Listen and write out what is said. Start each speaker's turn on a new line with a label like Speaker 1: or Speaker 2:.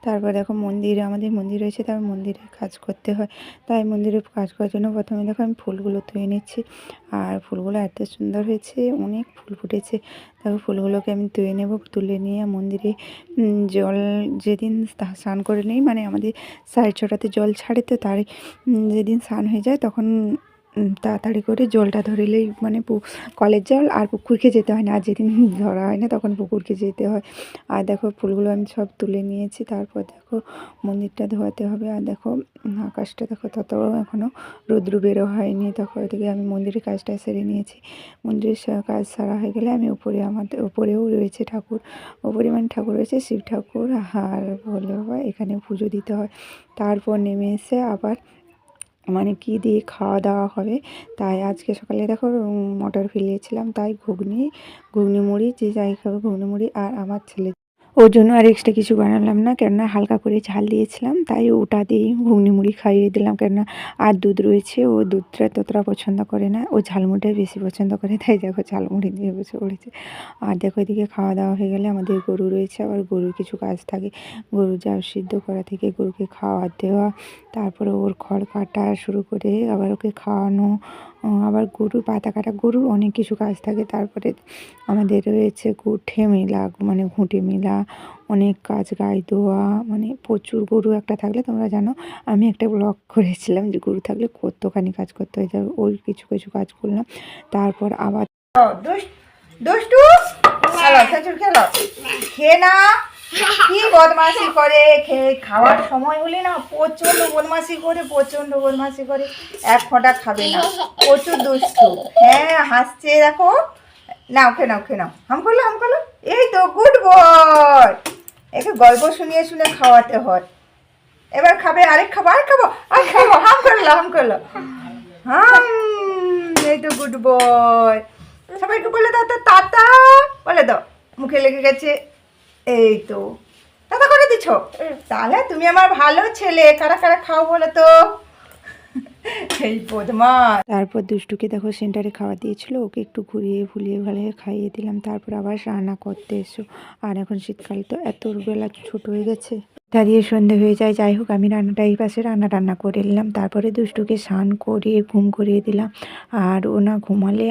Speaker 1: তারপর দেখো আমাদের মন্দির রয়েছে, তার মন্দিরে কাজ করতে হয়, তাই মন্দিরে কাজ করার জন্য প্রথমে দেখো আমি ফুলগুলো ধুয়ে নিচ্ছি। আর ফুলগুলো এত সুন্দর হয়েছে, অনেক ফুল ফুটেছে। দেখো ফুলগুলোকে আমি ধুয়ে নেব, তুলে নিয়ে মন্দিরে জল যেদিন স্নান করে নেই, মানে আমাদের 6:30টাতে জল ছাড়ে, তো তার যেদিন স্নান হয়ে যায় তখন তাড়াতাড়ি করে জলটা ধরিলেই মানে কলের জল, আর পুকুরকে যেতে হয় না। আর যেদিন ধরা হয় না তখন পুকুরকে যেতে হয়। আর দেখো ফুলগুলো আমি সব তুলে নিয়েছি। তারপর দেখো মন্দিরটা ধোয়াতে হবে। আর দেখো আকাশটা দেখো ততও এখনও রৌদ্র বেরো হয়নি। তখন থেকে আমি মন্দিরের কাজটা সেরে নিয়েছি। মন্দিরের কাজ সারা হয়ে গেলে আমি আমাদের উপরেও রয়েছে ঠাকুর, উপরে মানে ঠাকুর রয়েছে শিব ঠাকুর আর ভোলে বাবা, এখানে পুজো দিতে হয়। তারপর নেমে এসে আবার মানে কি দিয়ে খাওয়া দাওয়া হবে, তাই আজকে সকালে দেখো মটর ভিজিয়েছিলাম, তাই ঘুগনি মুড়ি, যে যাই খাবে ঘুগনি মুড়ি। আর আমার ছেলে ওর জন্য আর এক্সট্রা কিছু বানালাম না, কেননা হালকা করে ঝাল দিয়েছিলাম, তাই ওটা দিয়েই ঘুগনি মুড়ি খাইয়ে দিলাম। কেননা আর দুধ রয়েছে, ও দুধটা ততটা পছন্দ করে না, ও ঝালমুড়িটাই বেশি পছন্দ করে, তাই দেখো ঝালমুড়ি দিয়ে বসে পড়েছে। আর দেখো এদিকে খাওয়া দাওয়া হয়ে গেলে আমাদের গরু রয়েছে, আবার গরুর কিছু কাজ থাকে। গরু যা সিদ্ধ করা থেকে গরুকে খাওয়া দেওয়া, তারপরে ওর খড় কাটা শুরু করে আবার ওকে খাওয়ানো, আবার গরুর পাতা কাটা, গরুর অনেক কিছু কাজ থাকে। তারপরে আমাদের রয়েছে ঘুঁটে মেলা, অনেক কাজ, গায়ে ধোয়া, মানে প্রচুর গরু একটা থাকলে তোমরা জানো, আমি একটা ব্লগ করেছিলাম যে গরু থাকলে কতখানি কাজ করতে হয়ে যাবে, ওই কিছু কিছু কাজ করলাম। তারপর আবার দুষ্টু খেলো, খেয়ে না, কি বদমাশি করে, খাওয়ার সময় হলে না প্রচণ্ড বদমাশি করে, এক ফোঁটা খাবে না, প্রচুর দুষ্টু। হ্যাঁ হাসছে দেখো, নাও খেয়ে নাও, হাম করলো, এই তো গুড বয়। একে গল্প শুনিয়ে খাওয়াতে হয়। এবার খাবে, আরেক খাবো, হাম করলো, এই তো গুড বয়। সবাইকে বলে দাও তো টাটা, বলে দাও, মুখে লেগে গেছে, এই তো টাটা করে দিচ্ছ, তাহলে তুমি আমার ভালো ছেলে। কারা কারা খাও বলে তো, এই বদমাস। তারপর দুষ্টুকে দেখো সেন্টারে খাওয়া দিয়েছিল, ওকে একটু ঘুরিয়ে ভালিয়ে খাইয়ে দিলাম। তারপর আবার রান্না করতে এসো। আর এখন শীতকাল তো এত বেলা ছোট হয়ে গেছে, দাঁড়িয়ে সন্ধে হয়ে যায়। যাই হোক, আমি এই পাশে রান্না করে নিলাম। তারপরে দুষ্টুকে স্নান করিয়ে ঘুম করিয়ে দিলাম। আর ও না ঘুমালে